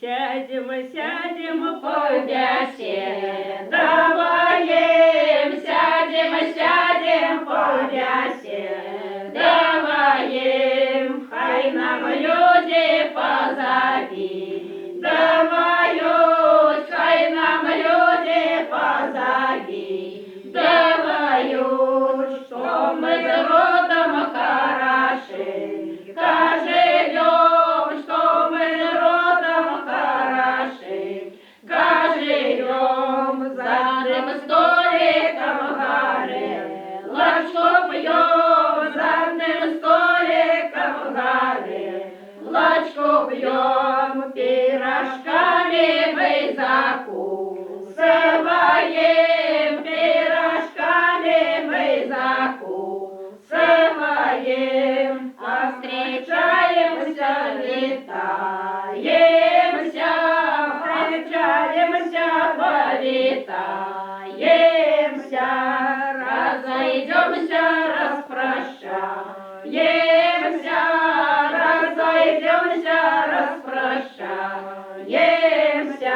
Сядем, побеседаем, сядем, побеседаем, хай нам люди позавидуют, хай нам люди позавидуют, что мы родом хороши, живем, что мы родом хороши, живем, за тем столиком горелочку пьем, за тем столиком горелочку пьем, пирожками мы закусываем, пирожками мы закусываем, а встречаемся, витаемся, встречаемся, повитаемся, разойдемся, распрощаемся, разойдемся, распрощаемся.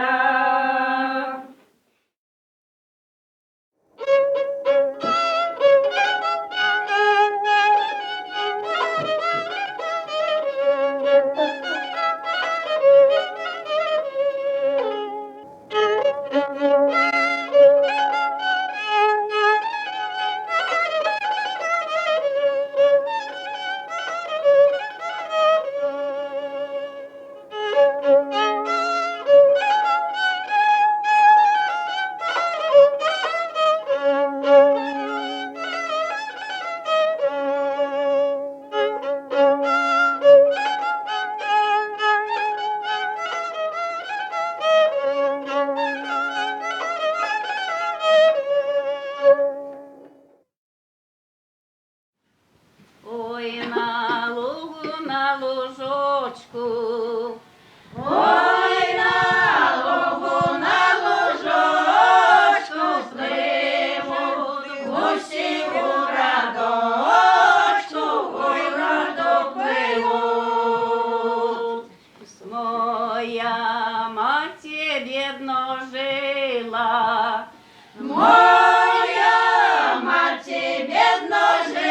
Ой, на лугу, на лужочку, ой, на лугу, на лужочку, пливуть гусі у радочку, ой, радок пливуть. Моя мати бідно жила, моя мати бідно жила,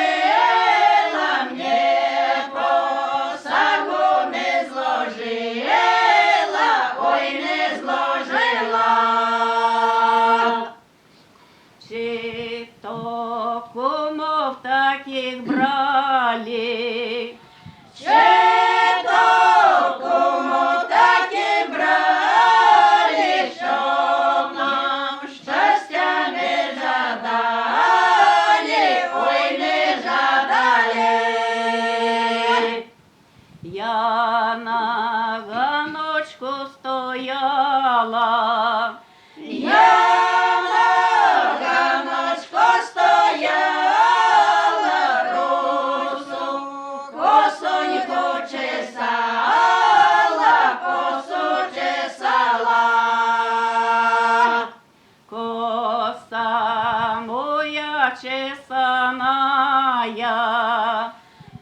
чи то кумов таких брали, чи то кумов таких брали, щоб нам щастя не жадали, ой, не жадали. Я на ганочку стояла, я на ганочку стояла, росу косоньку чесала, косу чесала. Коса моя чесаная,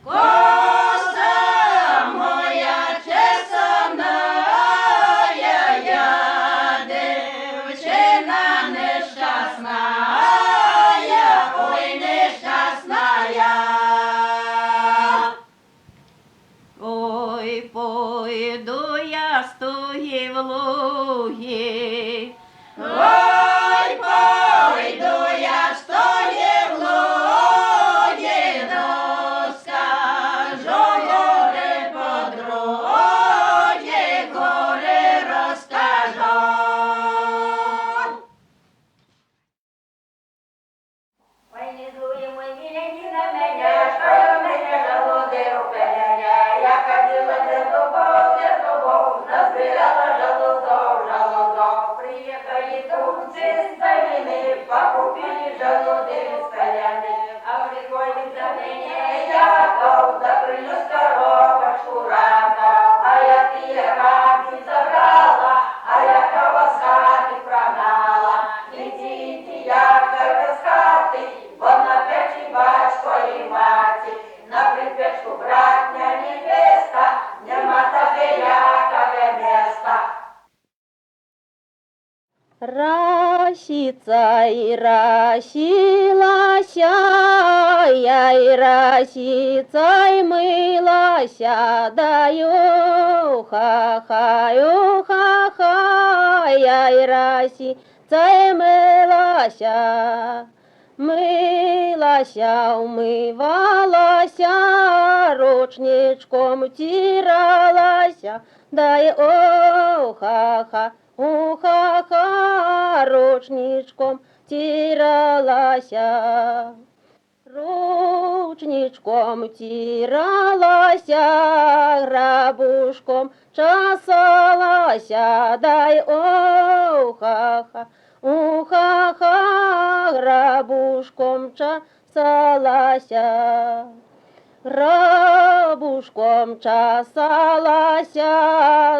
коса моя чесаная, я дівчина нещасная, ой, нещасная. Ой, пойду я з туги в луги, ой, пойду я з туги в луги, розкажу горе подруги, горе розкажу. Ой, не злуй, мой миленький, на меня, что у меня желуды упеляня. Я ходила для дубов, назбирала желудов. Приехали купцы с долины, покупили желуды с поляны. А в прикольных за меня ягов, да принес коробочку радов. А я тие раки забрала, а я кого с хаты прогнала. Иди, якорка з хати, бо на печі батько і маті, на припечку братня невеста, нема тебе якове места. Расіца і расілася, я і расіца і милася, даю ха-ха, я і расіца і милася. Милася, умивалася, ручничком втиралася, дай о-ха-ха, у-ха-ха, ручничком втиралася. Ручничком втиралася, грабушком чесалася, дай о-ха-ха, у-ха-ха, грабушком чесалася. Грабушком чесалася,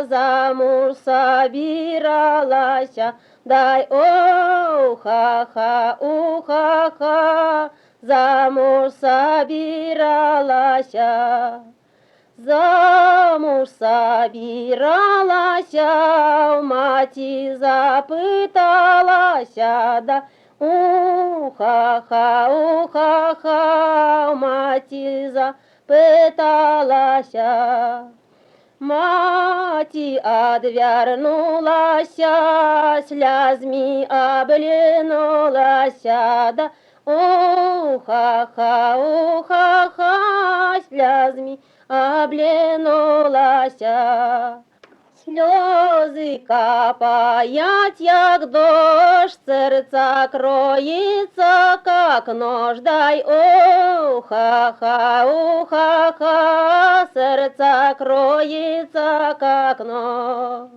замуж собиралася, дай о-ха-ха, у-ха-ха, замуж собиралася. Замуж собиралася, у маті запиталася, да у-ха-ха, у-ха-ха, у маті запиталася. Маті одвернулася, слязьми облинулася, да у-ха-ха, у-ха-ха, слязьми облинулася. Сльози капають, як дощ, серця кроїться, як нож, дай о-ха-ха, у-ха-ха, серця кроїться, як нож.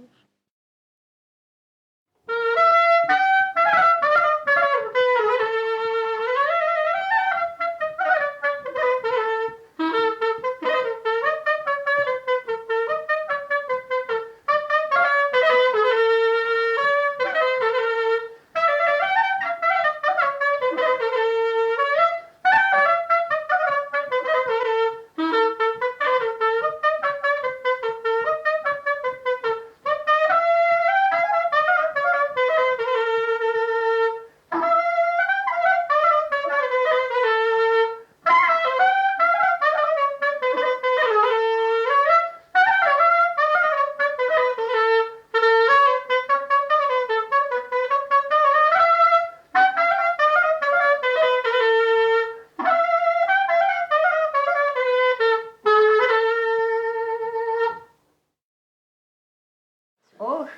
Ох,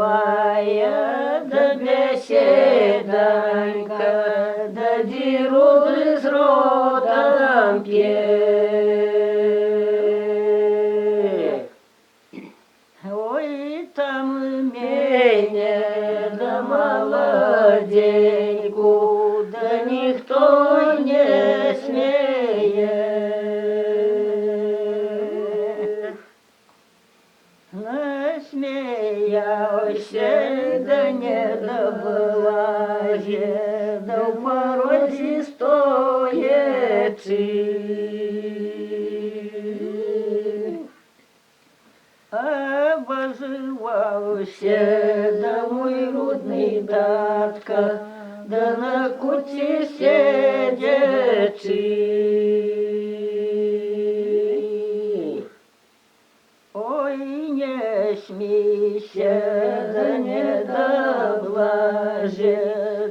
любая, да беседонька, да дируды с родом пей. Ой, там мене, да молоденьку, да никто не смеет. Насмеялся, да не добылаже, да в морозе стоячи. Обозывался, да мой родный татка, да на куте сидячи. Ой, не смейся, да не доблаже,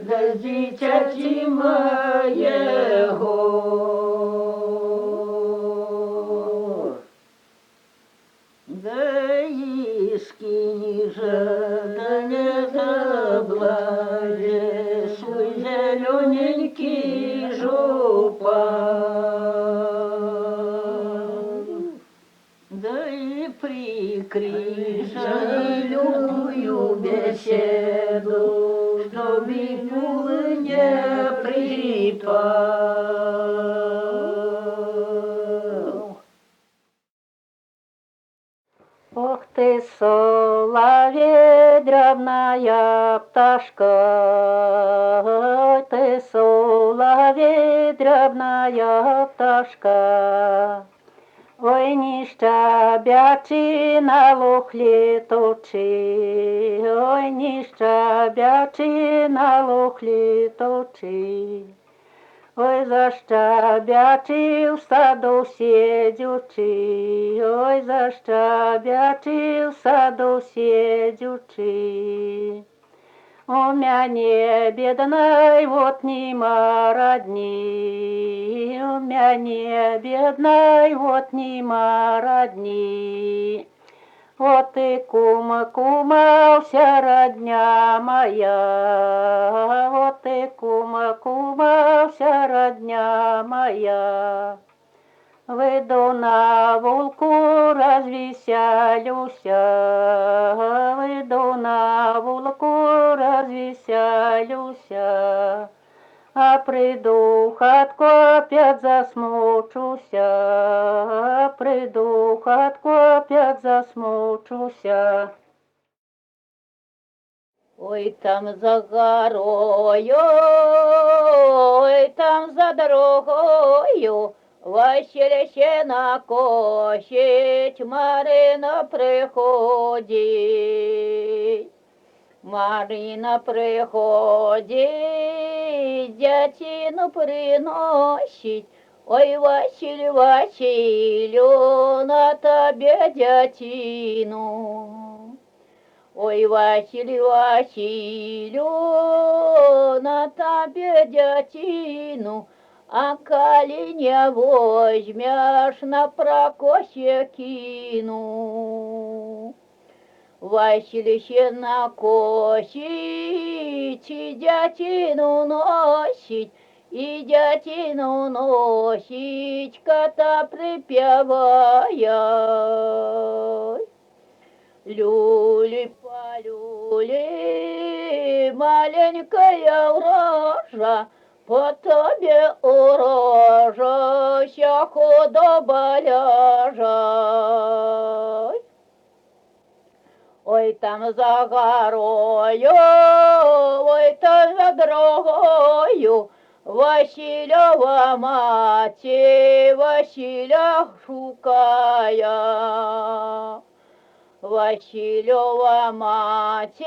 да дитяти моего. Да искини же, да не доблаже, свой зелененький жупан. Да и прикрижай любую беседу, чтоб Бибулы не припал. Ох ты, соловей, дрябная пташка, ой ты, соловей, дрябная пташка. Ой, ні щабячі на лухлі точи, ой, ні щабячі на лухлі точи. Ой, защабячі в саду сидючи, ой, защабячі в саду сидючи. У мяне бедной вот нема родни, у мяне бедной вот нема родни. Вот и кума, кума, вся родня моя, вот и кума, кума, вся родня моя. Выйду на вулку, развеселюся, выйду на вулку, развеселюся. А приду в хатку, опять засмучуся, приду в хатку, опять засмучуся. Ой, там за горою, ой, там за дорогою, Василя накосить, Марина приходить. Марина приходить, дятину приносить. Ой, Василь, Василю, на тебе дятину. Ой, Василь, Василю, на тебе дятину. А коли не возьмешь, на прокосе кину. Василище накосить, и дятину носить, и дятину носить, кота припевая. Люли-полюли, маленькая рожа, по тобі урожа, ся худоба ляжа. Ой, там за горою, ой, там за дорогою, Васильова мати, Василя шукая. Васильова мати,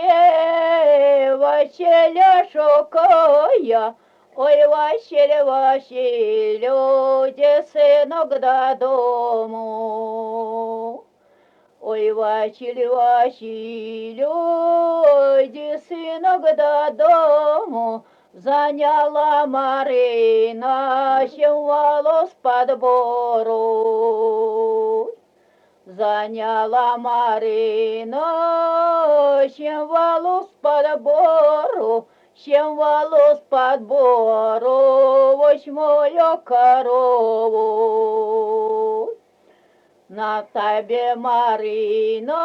Василя шукая. Ой, Василь, Василю, де синок додому. Ой, Василь, Василю, де синок додому. Заняла Марина сім волос подбору. Заняла Марина сім волос подбору. Сім волос подбору, восьмою корову. На тебе, Марина,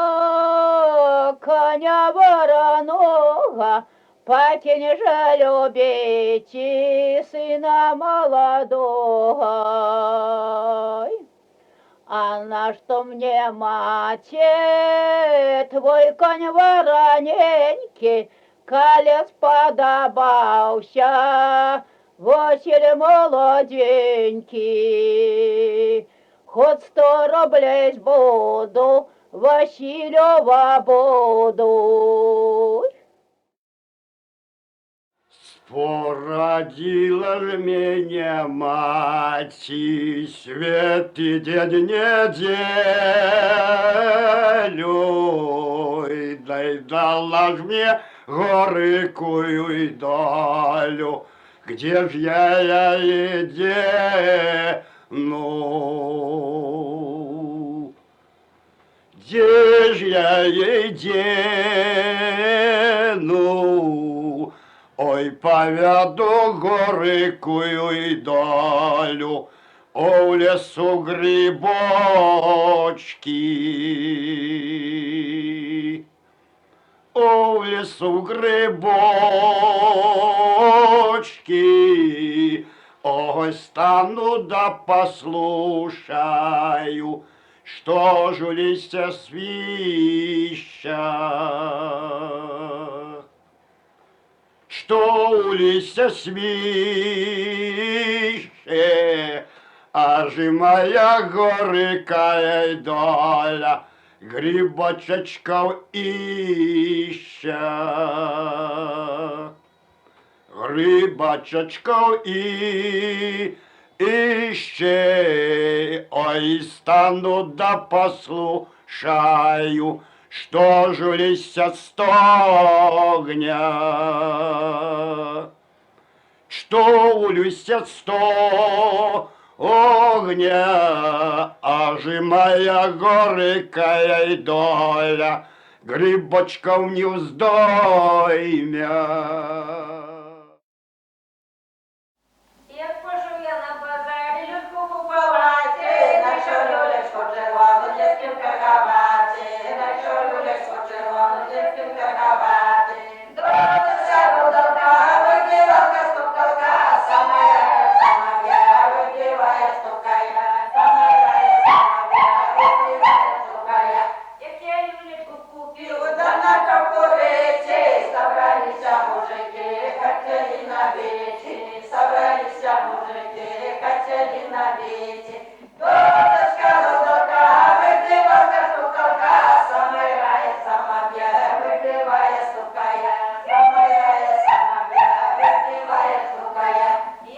коня вороного, покинь же любить сына молодого. А на что мне, мать, твой конь вороненький, колес подобался, Василь молоденький. Хоть 100 рублей буду, Василева буду. Породила ж меня мать, и свет и день неделю, и дала ж мне горькую долю, где ж я едену? Где ж я едену? Ой, поведу горькую долю, о, в лесу грибочки. О, в лесу грибочки, ой, стану да послушаю, что ж у листья свища. Что у листья свище, аж і моя горика й доля грибочечков іще. Грибочечков іще, ой, стану да послушаю, что ж листья стогня. Что у листья огня, аж и моя горькая доля грибочков не вздоймя. Як пошов я на базарі, людку купувати, знайшов люлечку червону, дівків каргавати, знайшов люлечку червону, дівків каргавати. Дорога рудолка, викивалка, стукалка, сама я, викиває, стукає, сама я, викиває, стукає. Як я люлечку купив, да на кокуриці, собралися мужики, хотіли на бичі. Собрались мужики, хотели на бите. Дочка, рудолка, выпивалка, стукалка, самая рая, сама бья, выпивая, стукая, самая бья, выпивая, стукая.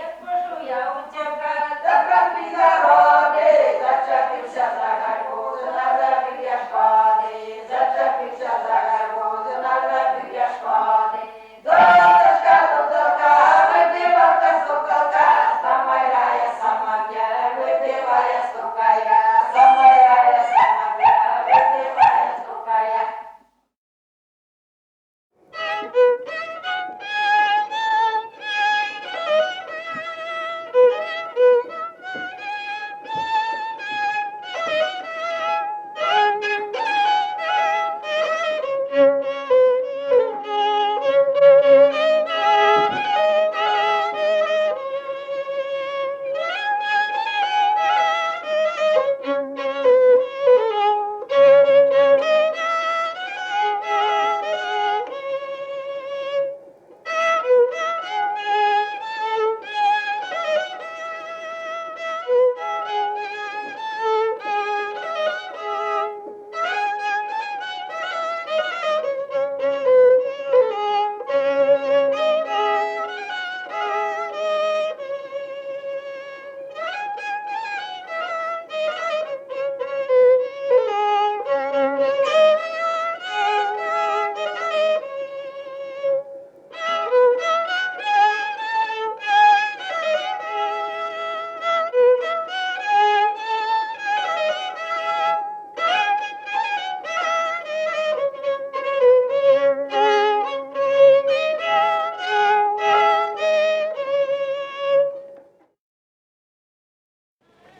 Як пошел я утека, да пробли народы, зачепился за гарбуз, назад я шкоды, зачепился за гарбуз, назад я шкоды. Дочка, рудолка, выпивалка, стукалка, самая рая, сама бья, выпивая, стукая, самая рая, сама бья, выпивая, стукая.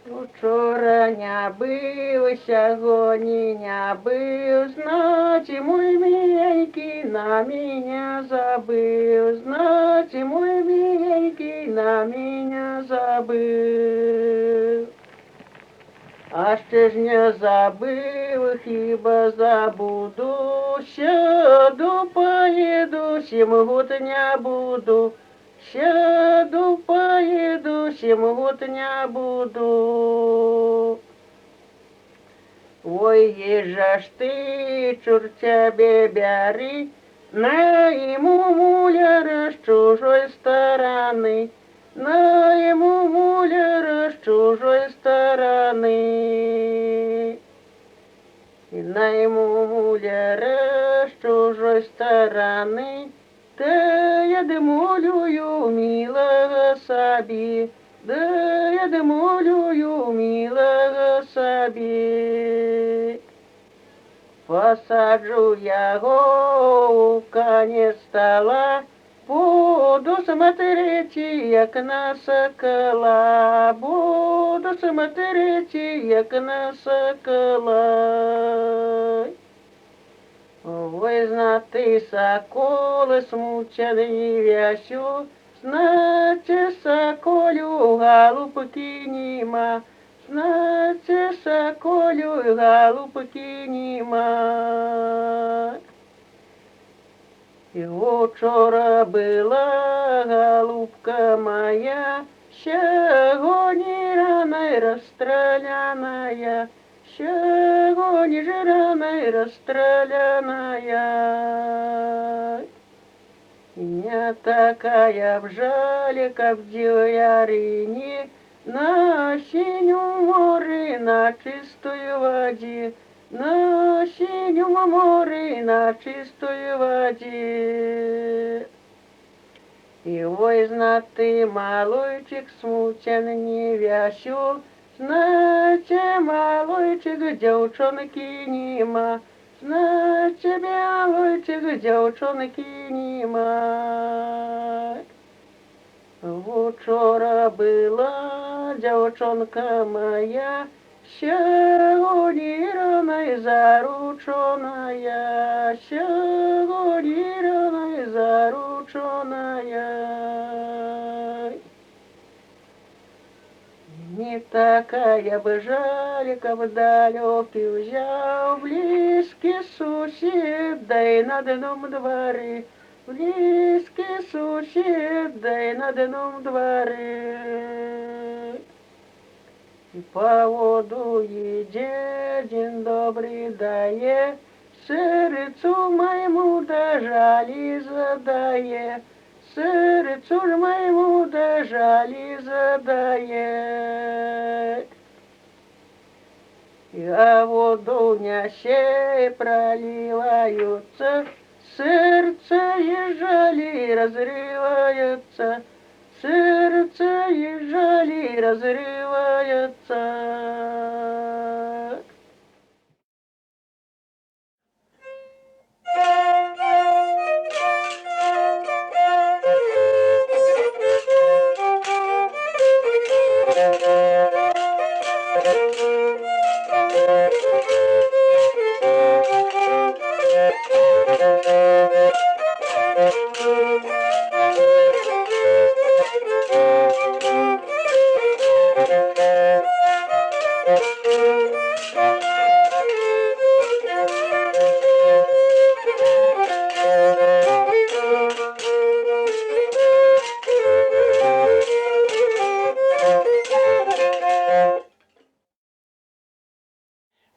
Учора не был, сьогодні не был, значит, мой миленький на меня забыл, значит, мой миленький на меня забыл. А ще ж не забыл, хіба забуду, сяду, поеду, 7 год не буду. Сяду, поеду, 7 год не буду. Ой, ежа ж ти, чур тебе бери, найму муляра з чужой стороны, найму муляра з чужой стороны. Найму муляра з чужой стороны, да я демолюю милого собі, да я демолюю милого собі. Посаджу яго у конець стола, буду смотреть, як на сокола, буду смотреть, як на сокола. Ой, знати соколи смучений вясю, значить соколю голубки нема, значить соколю голубки нема. І вчора була голубка моя, сьогодні раной расстрелянная, сегодня же раной расстрелянная. Не такая в жале, как в Дилярине, на синем море, на чистой воде, на синем море, на чистой воде. И ой, знатый малойчик смутен не весел, знаете, малойчик девчонки нема, знаете, малойчик девчонки нема. Вчора была девчонка моя, сегодня рано зарученная, сегодня рано зарученная. Не такая бы жалька в далекий взял близкий сусед, да и на одном дворе, близкий сусед, да и на одном дворе. И по воду едет, день добрый дае, сердцу моему дожали задае, сердцу ж моему дожали задае. А воду нясе проливаются, сердце ежели разрывается, сердце ежели разрывается.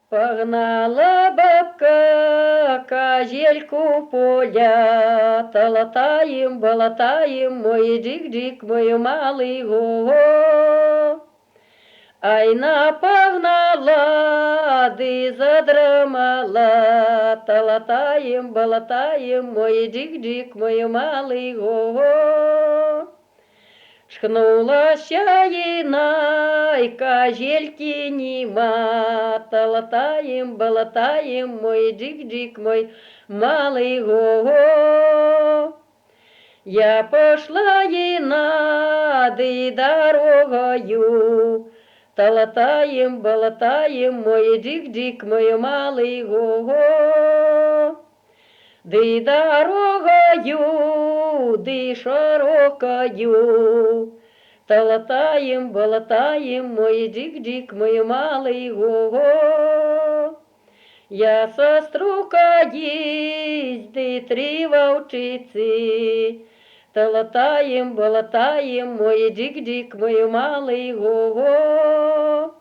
Погнала бабка козельку поля, толотаем, болотаем, мой дик-дик, мой малый го. Айна погнала, ды задрамала, толотаем, болотаем, мой дик-дик, мой малый го. Шхнулася ейна, и козельки нема, толотаем, болотаем, мой дик-дик, мой малый го. Я пошла ейна, да и дорогою, толотаем, болотаем, мой дик-дик, мой малый го. Да и дорогою, да и широкою, толотаем, болотаем, мой дик-дик, мой малый го. Я сеструка есть, да и 3 волчицы, толотаем, болотаем, мой дик-дик, мой малый го.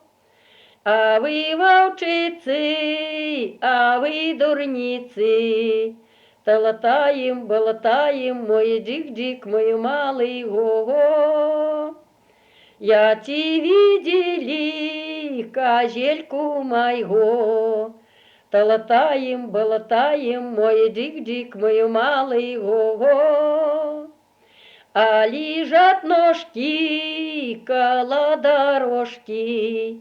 А вы волчицы, а вы дурницы, толотаем, болотаем, мой дик-дик, мой малый го. Я ти видели козельку моего, толотаем, болотаем, мой дик-дик, мой малый го. А лежат ножки коло дорожки,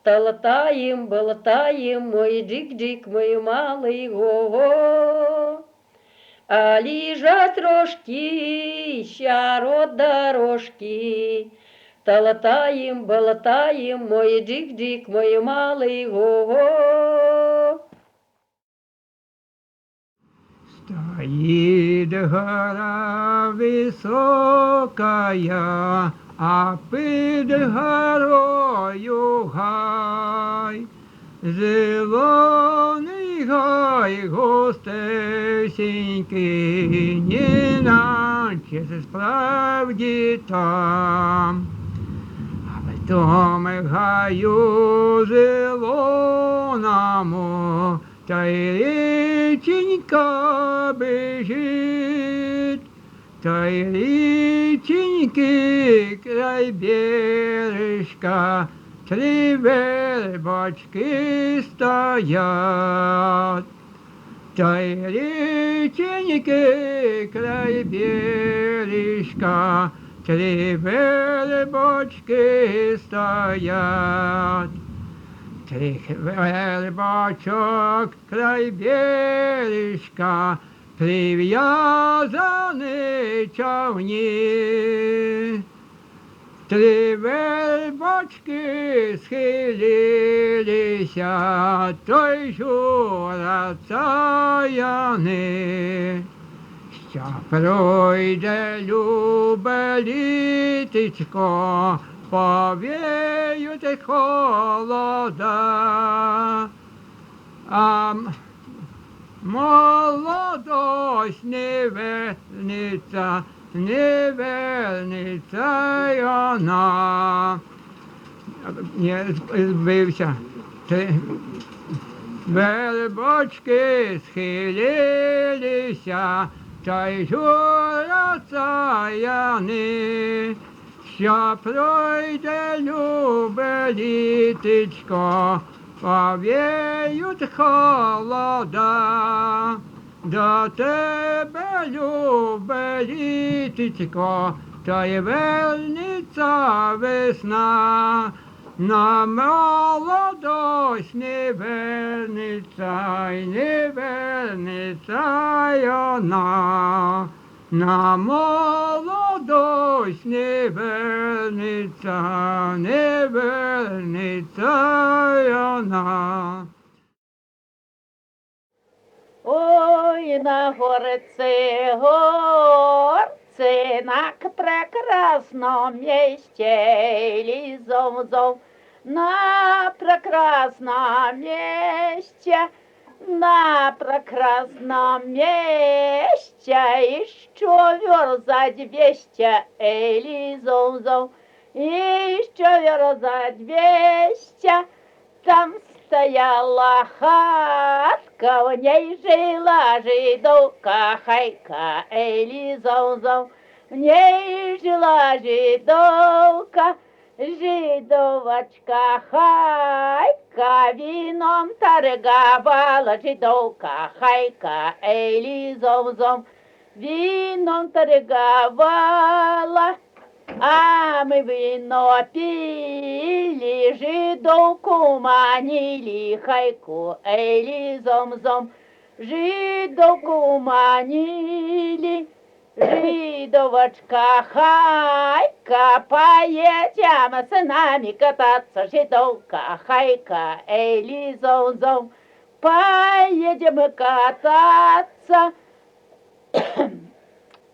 толотаем, болотаем, мой дик-дик, мой малый го. А лежат рожки, щарот дорожки, толотаем, болотаем, мой дик-дик, мой малый го. Стоит гора высокая, а під горою гай, зелений гай густесенький, неначе справді там. А в Том гаю зеленому, та й річенька бежить, та й річеньки край бережка, три вербочки стоять. Та й річеньки край бережка, три вербочки стоять. Трих вербочок край бережка, прив'язані човні. Три вербочки схилилися, той жура цаяни. Що пройде любе літечко, повіють холода. А молодость не вернеться, не вернеться й вона. Не збився. Вербочки схилилися, та й жура цаяни. Що пройде любе літечко, повіють холода. До тебе, любе літечко, та й вернеться весна. На молодость не вернеться, й не вернеться й вона. На молодость не вернеться, не вернеться й вона. Ой, на горце, горце, на прекрасном месте, лизом-зом, на прекрасном месте, на прекрасном месте, еще верза 200, лизом-зом, еще верза 200, там стояла хатка, в ней жила жидовка, хайка, лизом-зом, в ней жила жидовка, жидовочка, хайка, вином торговала, жидовка, хайка, лизом-зом, вином торговала. А мы вино пили, жидовку манили, хайку, лизом-зом, жидовку манили. Жидовочка, хайка, поедем с нами кататься, жидовка, хайка, лизом-зом, поедем кататься.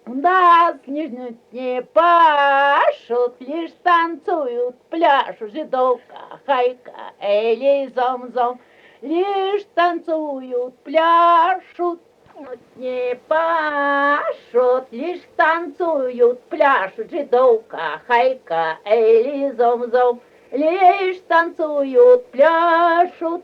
Да, снежные не пашут, лишь танцуют, пляшут, жидовка, хайка, лизом-зом, лишь танцуют, пляшут, не пашут, лишь танцуют, пляшут, жидовка, хайка, лизом-зом, лишь танцуют, пляшут.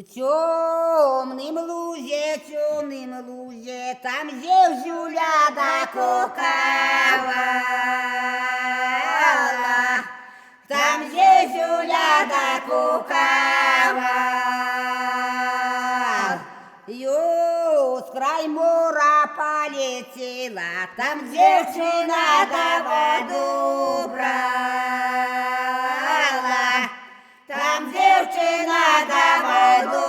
темным лузе, там зевзюля докукавала, там зевзюля докукавала. С край мора полетела, там девчина до воду брала, там девчина до воду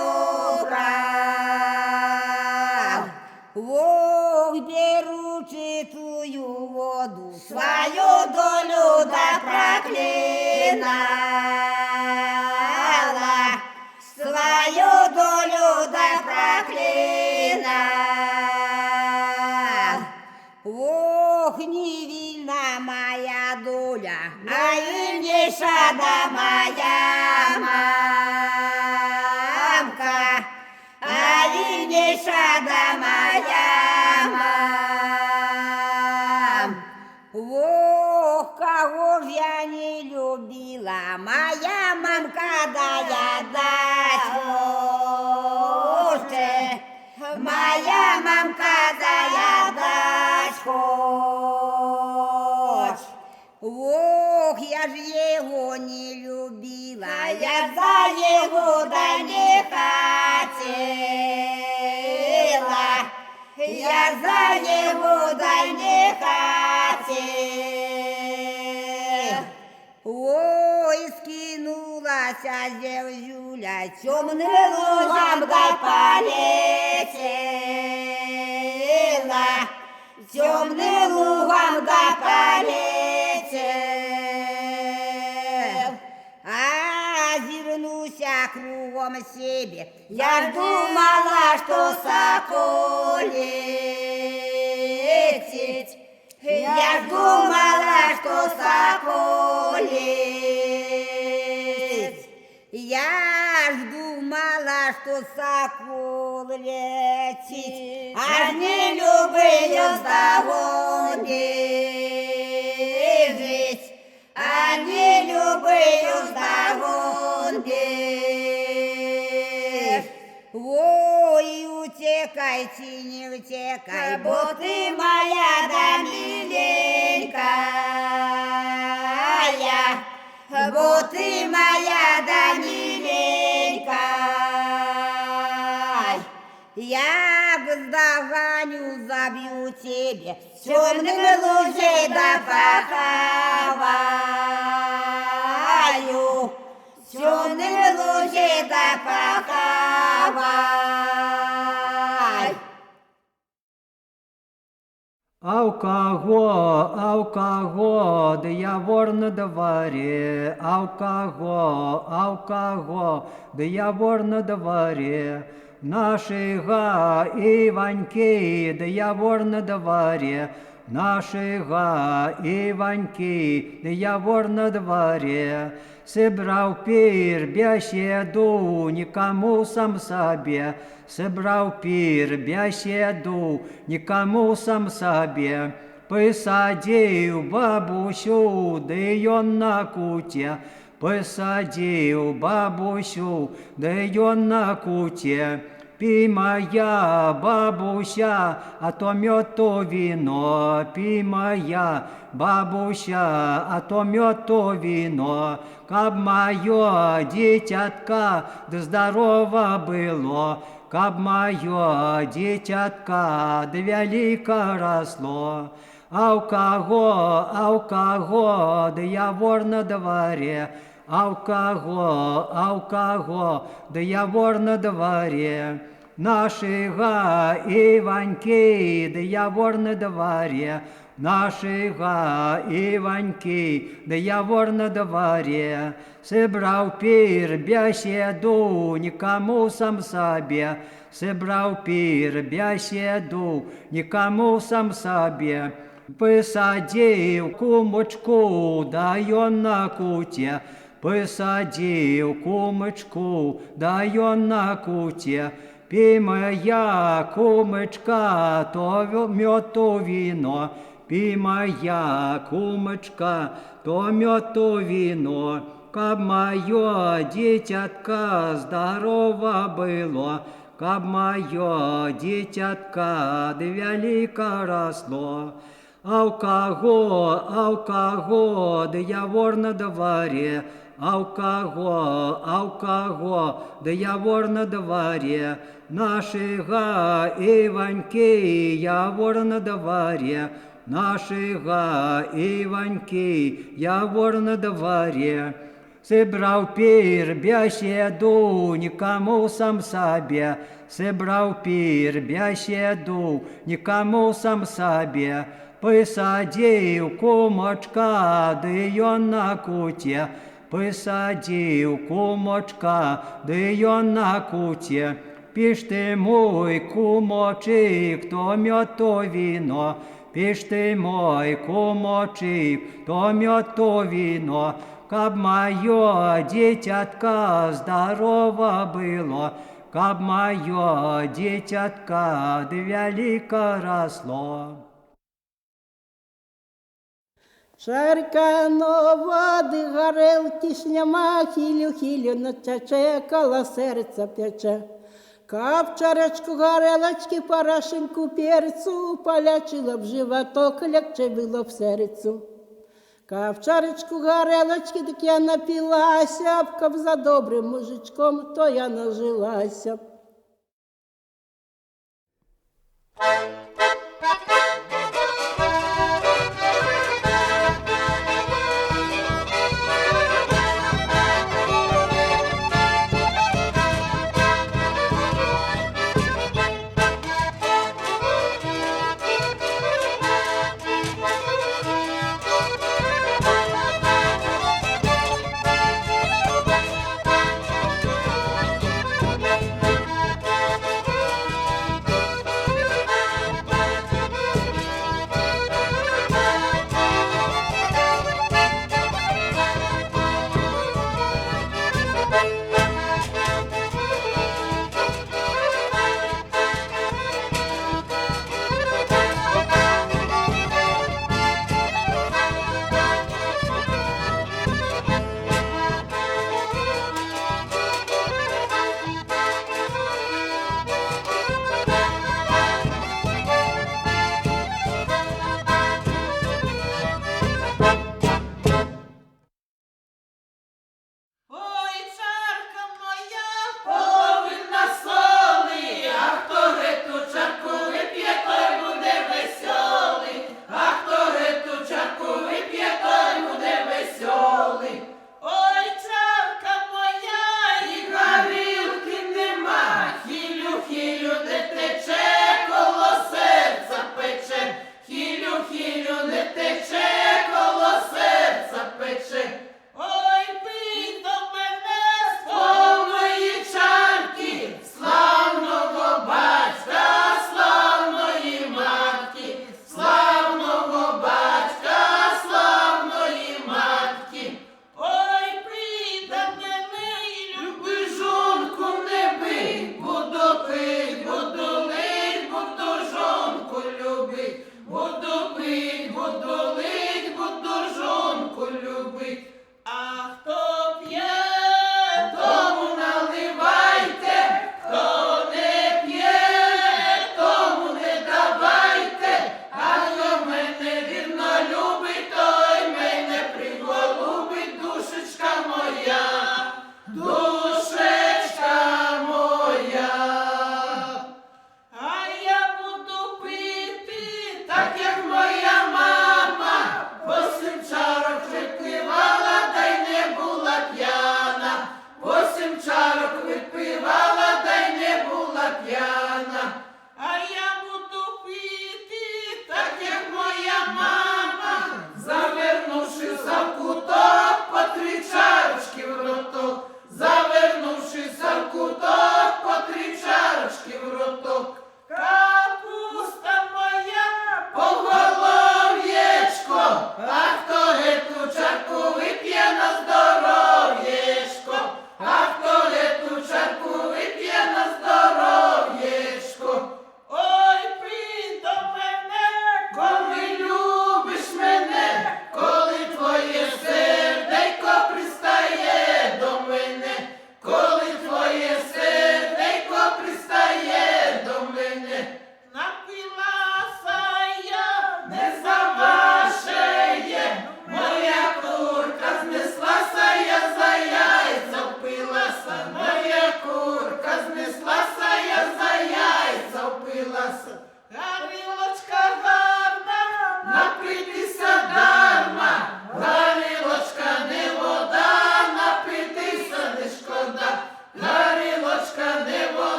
брала. Ох, беручи тую воду, свою долю да проклинала, свою долю да проклинала. Ох, невинна моя доля, а и не шада моя мамка, а и не шада моя мам. Ох, кого ж я не любила, моя мамка, да я дать хочет, моя мамка, да я дать хочет. Ох, я ж его не любила, я за его да не хотела, я за него да не хотела. Ой, скинулась зевзюля, темным лугом да полетела, темным лугом да полетел. Озирнуся кругом себе, я ж думала, что соколетить, я ж думала, что соколеть, я ж думала, что сокол летит, аж не любую вдогон бежит, а не любую вдогон бежит. Ой, утекайте, не утекай, бо ты моя да миленькая, бо ты моя да миленькая. Я доганю, забью тебе, темным лужей да поховаю, темным лужей да поховай. А у кого, да я вор на дворе, а у кого, да я вор на дворе. Нашего Иваньки, да я вор на дворе, нашего Иваньки, да я вор на дворе. Собрал пир беседу, никому сам себе, собрал пир беседу, никому сам себе. Посадил бабусю, да ее на куте, посадил бабусю, да ее на куте. Пей моя бабуся, а то мед, то вино. Пей моя бабуся, а то мед, то вино. Каб мое дитятка да здорово было, каб мое дитятка да велико росло. А у кого, да я вор на дворе, а у кого, да я вор на дворе. Нашего Иваньки, да я вор на дворе, нашего Иваньки, да я вор на дворе. Собрал пир беседу, никому сам себе, собрал пир беседу, никому сам себе. Посадил кумочку, да ее на куте, посадил кумочку, да ее на куте. Пей моя кумочка, то мед, то вино. Пей моя кумочка, то мед, то вино. каб моё дитятка здорово было, каб моё дитятка да велико росло. А у кого, да я вор на дворе, а у кого, да я вор на дворе, нашего Иваньки, я вор на дворе, нашего Иваньки, я вор на дворе. Собрал пир беседу, никому сам себе, собрал пир беседу, никому сам себе, посадил кумочка, да ее на куте, посадил кумочка, да ее на куте. Пиш ты мой кумочек, то мед, то вино, пиш ты мой кумочек, то мед, то вино, каб моё дитятка здорово было, каб моё дитятка да велико росло. Шарка води горелки, шняма, хілю, натече, коло серця пече. Кап чарочку горелочки, порошинку перцю, полячила в животок, легче було в серцю. Кап чарочку горелочки, так я напилася, кап за добрим мужичком, то я нажилася.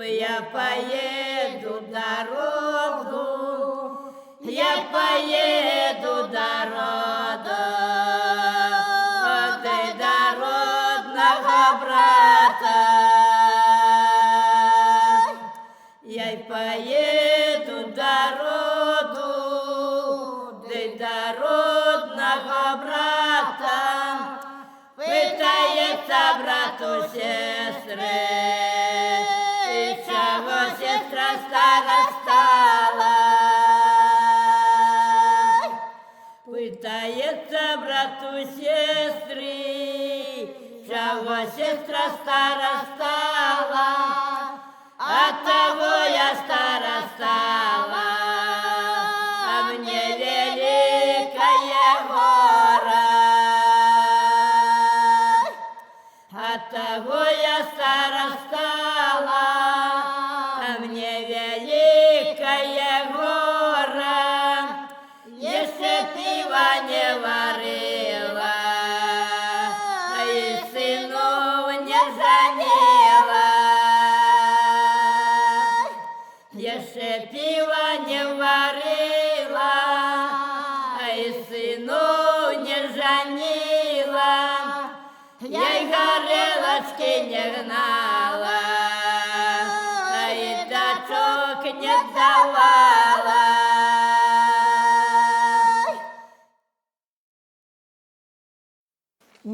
я поеду дорогу, я поеду дорогу, ты дородного брата. Я поеду дорогу, ты дородного брата. Питається брат у сестри, і чого сестра стара стала? Питається брат у сестри, чого сестра стара стала? А того я стара стала, а мне великая гора. Того я стара стала, а мне великая гора. Если пива не варила, и сынов не женила. Если пива не варила, и сынов не женила. Я и горелочки не гнала, и дачок не давала. І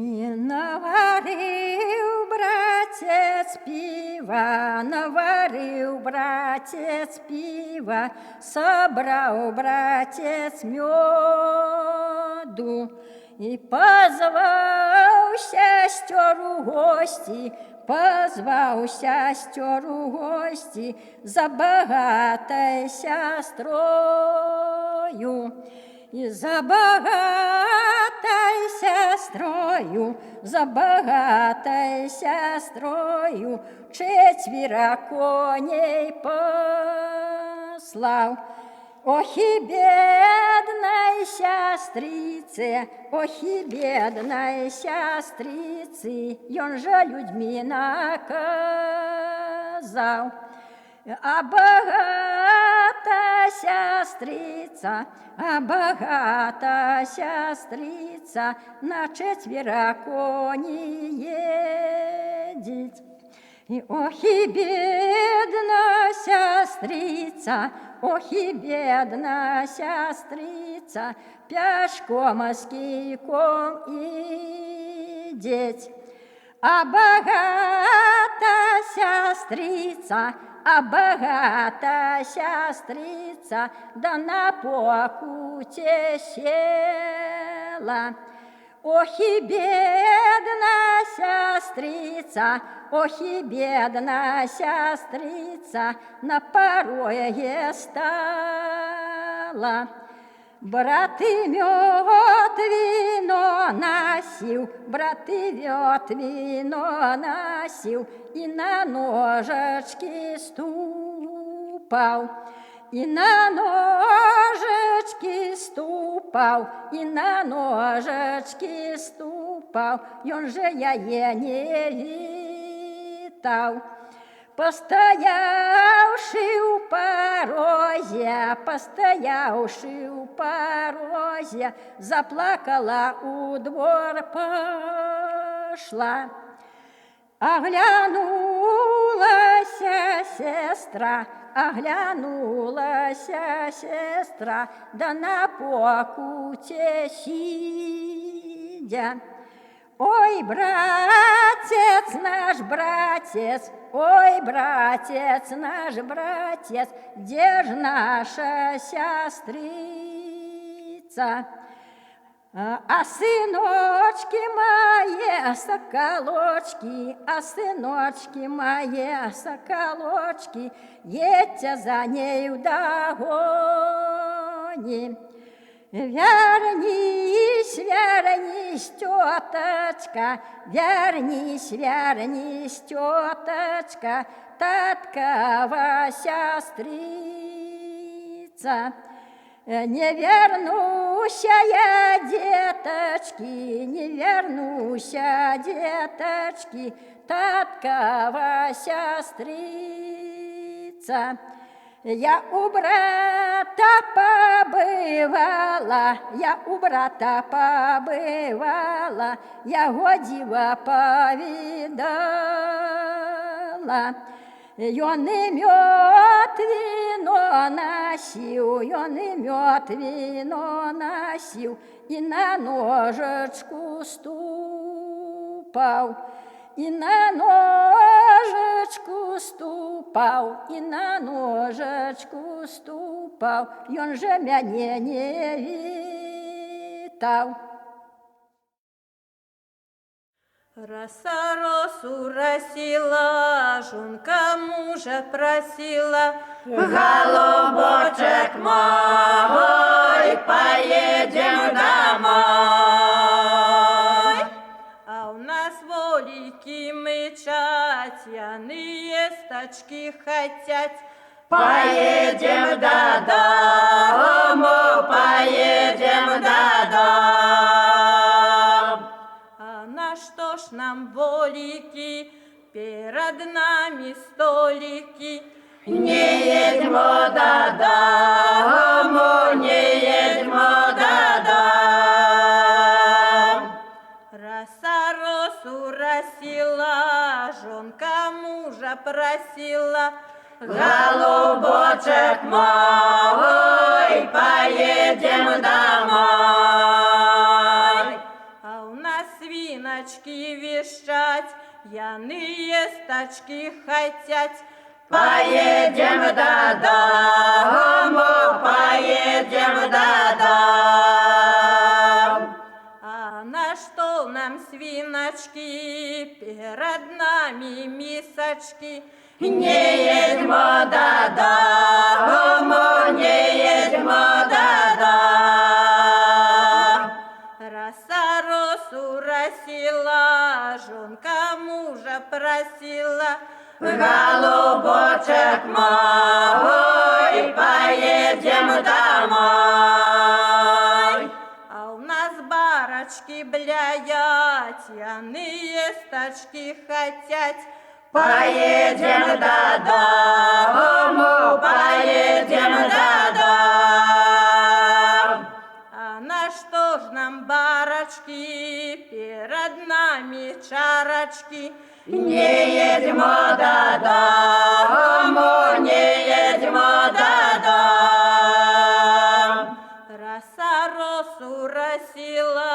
наварив братець пива, наварив братець пива, собрав братець меду. І позвав сестер у гості, позвав сестер у гості за багатою сестрою. І за багатою сестрою, за багатою сестрою 4 коней послав. Ох и бедной сестрице, ох и бедной сестрице, он же людьми наказал. А богата сестрица, а богата сестрица на 4 кони едет. И ох и бедна сестрица, ох и бедна сестрица, пешком с кийком идет. А богата сестрица, а богата сестрица, да на покуте села. Ох и бедна сестрица, ох и бедна сестрица, на порое стала. Брат мед вино носил, брат мед вино носил, и на ножечки ступал. И на ножечки ступал, и на ножечки ступал, и он же я не витал. Постоявши у порозе, постоявши у порозе, заплакала, у двор пошла. Оглянулась сестра, оглянулась сестра, да на покуте сидя. Ой, братец наш, братец, ой, братец наш, братец, где ж наша сестрица? А сыночки мои соколочки, а сыночки мои соколочки, едьте за нею в догоне. Вернись, вернись, теточка, вернись, вернись, теточка, таткова сестрица. Не вернусь я, деточки, не вернусь я, деточки, таткова сестрица. учиться. Я у брата побывала, я у брата побывала, я годіва повидала. Он и мед вино носил, он и мед вино носил, и на ножечку ступал, и на ножечку ступал, и на ножечку ступал, и он же меня не вітав. Роса росу росила, жонка мужа просила, голубочек мой, поедем домой. А у нас волики мычать, яные стачки хотят. Поедем до дому, поедем до дому. А на что ж нам волики, перед нами столики? Не едьмо до дому, не едьмо до дому. Роса росу росила, жонка мужа просила, голубочек мой, поедем домой. А у нас свиночки вещать, яные стачки хотят. Поедем до дому, поедем до дому. А на что нам свиночки, перед нами мисочки? Не едьмо до дому, не едьмо до дому. Роса росу росила, жонка мужа просила, голубочек мой, поедем домой. А у нас барочки блядят, яные стачки хотят. Поедем до дому, поедем до дому. А на что ж нам барочки, перед нами чарочки? Не едьмо до дому, не едьмо до дому. Роса росу росила,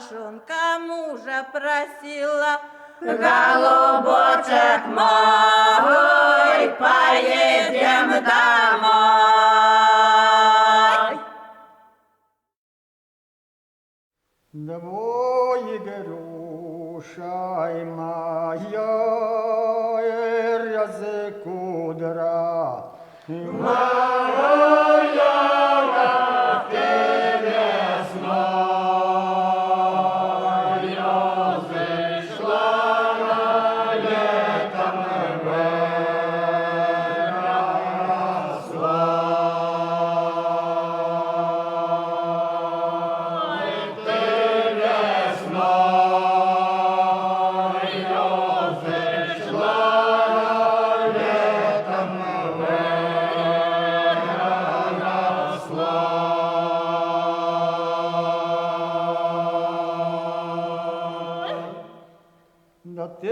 жонка мужа просила, голубочек мой, поедем домой. Двое груша и моя языку дра. Да ты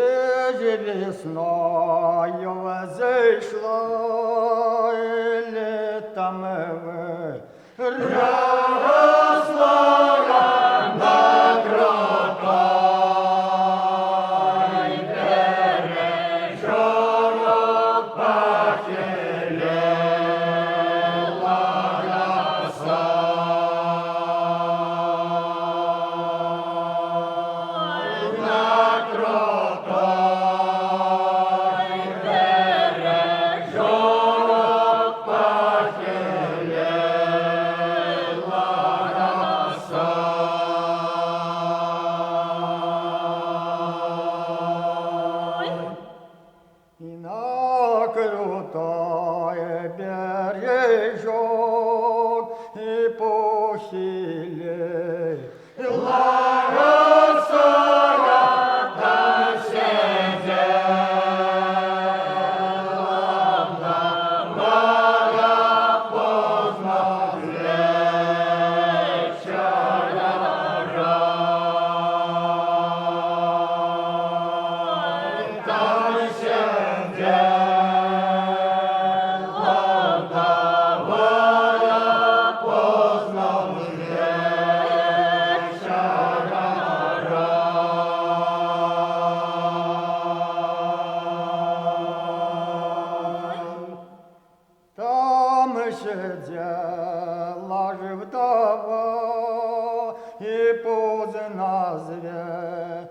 же весною зайшла, и летом росла на крутой бережок похилела роса. И на крутой бережок и похилела роса, там сидела на сидела же вдова и позы назве.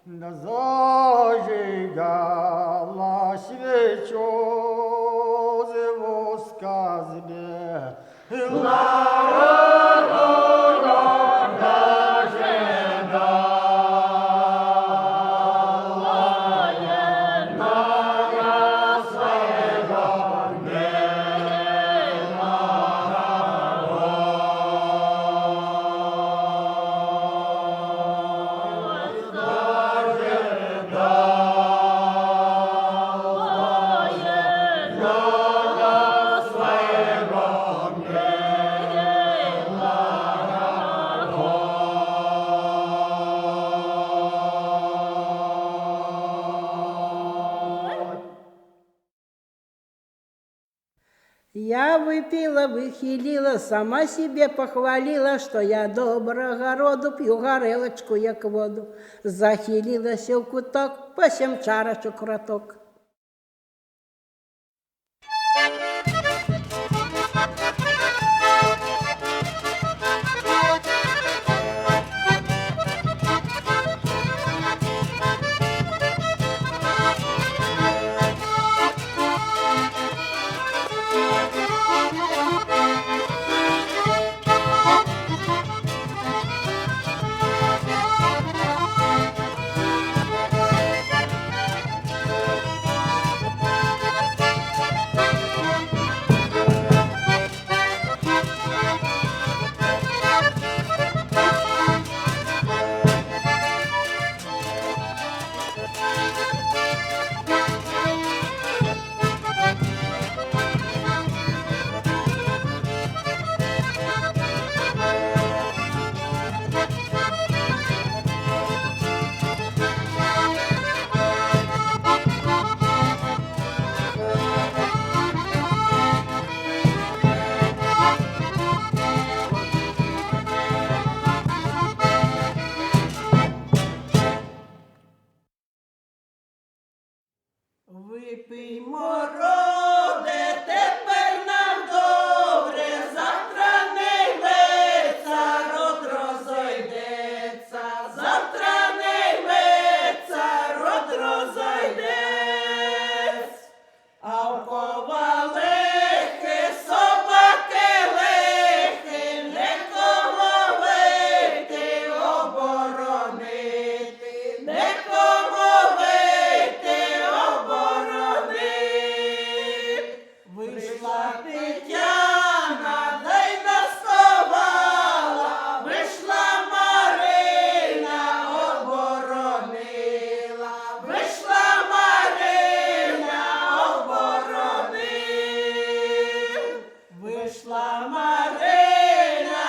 Да зажигала свечу за воска збе. Я выпила, выхилила, сама себе похвалила, что я доброго роду, пью горелочку, як воду. Захилилася в куток, по 7 чарочок роток. Випиймо, роде, тепер нам добре, завтра не йметься, род розойдеться, завтра не йметься, род розойдеться. А в кова лехи, собаки лехи, не кого вийти, оборонити, не кого вийти, оборонити. Вийшла Тетяна, да й наставала, вийшла Марина, оборонила, вийшла Марина, оборонила, вийшла Марина,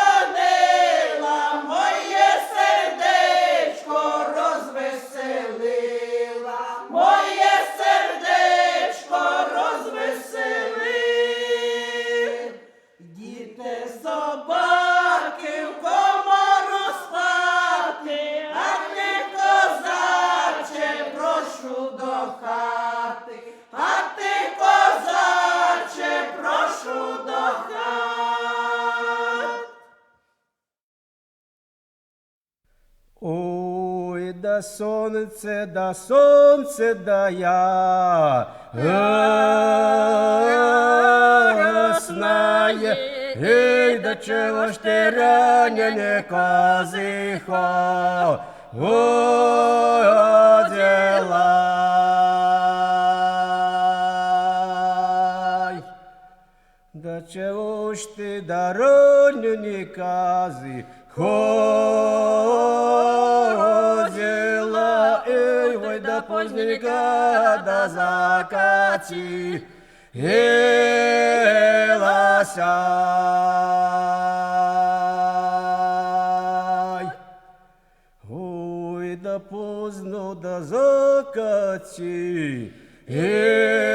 оборонила, моє сердечко розвеселила, моє сердечко розвеселила. Діти собаки в комору спати, а ти, козаче, прошу до хати, а ти, козаче, прошу до хати. Ой, да сонце, да я росная. Ей, да чего ж ты ранене козыхо делай? Да чего ж ты да ранене козыхо ходила, ей, ой, до поздненька, до закаті, гилася. Ой, да поздно, да закаті, гилася.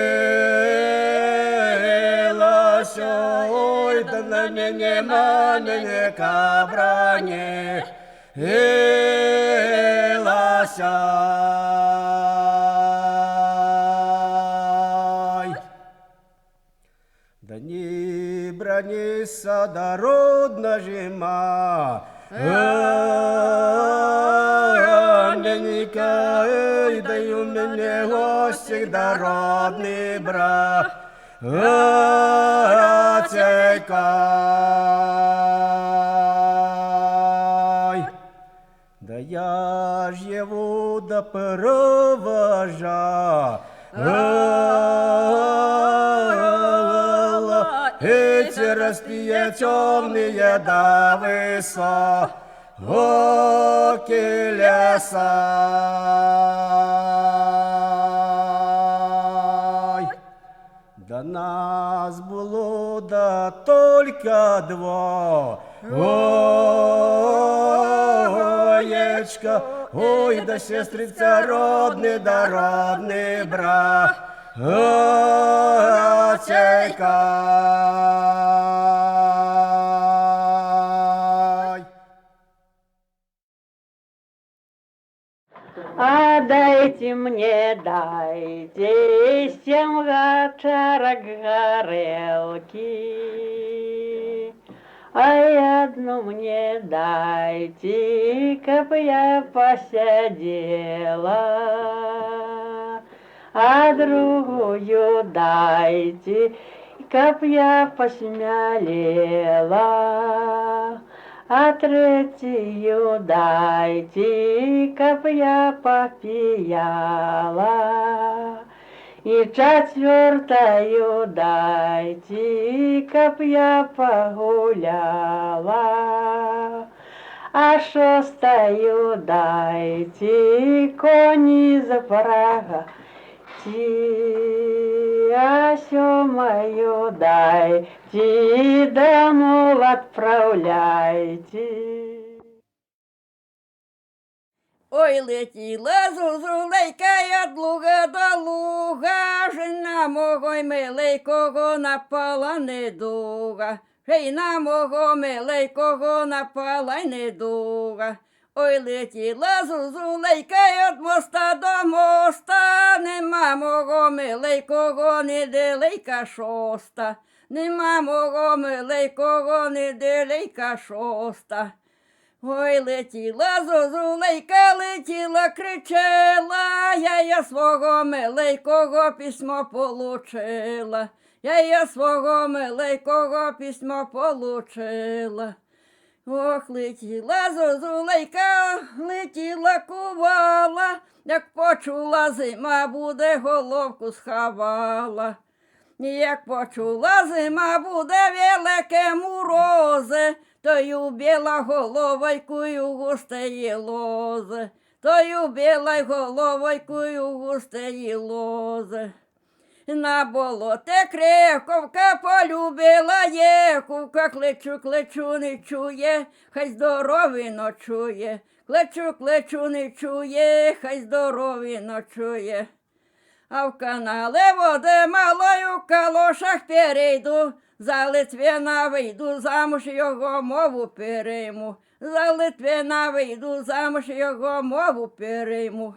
Ой, да на мене кабране, гилася. Да не бранися, дородна жима, Анненька, ей, дай у мене гостик дородний брат, цекай. Да я ж его да провожа, эти распия темные да высокие леса. Да нас было да только два, оечка, ой, да сестрица родный, да родный брат, отекай. А дайте мне, дайте 7 гачарок горелки, а одну мне дайте, каб я посидела, а другую дайте, каб я посмялела. А третью дайте, каб я попияла, и четвертую дайте, каб я погуляла, а шестую дайте, кони запрягать, а седьмую дайте, домой отправляйте. Ой, летіла зозулейка я от луга до луга, жена мого миленького напала недуга, жена мого миленького напала недуга. Ой, летіла зозулейка я от моста до моста, нема мого миленького неделейка шоста, нема мого миленького неделейка шоста. Ой, летіла зозулейка, летіла, кричала, я свого миленького письмо получила, я свого миленького письмо получила. Ох, летіла зозулейка, летіла, кувала, як почула зима буде, головку сховала. Як почула зима буде, велике морози, тою біла головойкою густеї лози, тою біла головойкою густеї лози. На болоте Криковка полюбила Єховка, кличу, не чує, хай здоровий ночує, кличу, не чує, хай здоровий ночує. А в канале води малою в калошах перейду, за Литвина вийду, замуж його мову перейму, за Литвина вийду, замуж його мову перейму.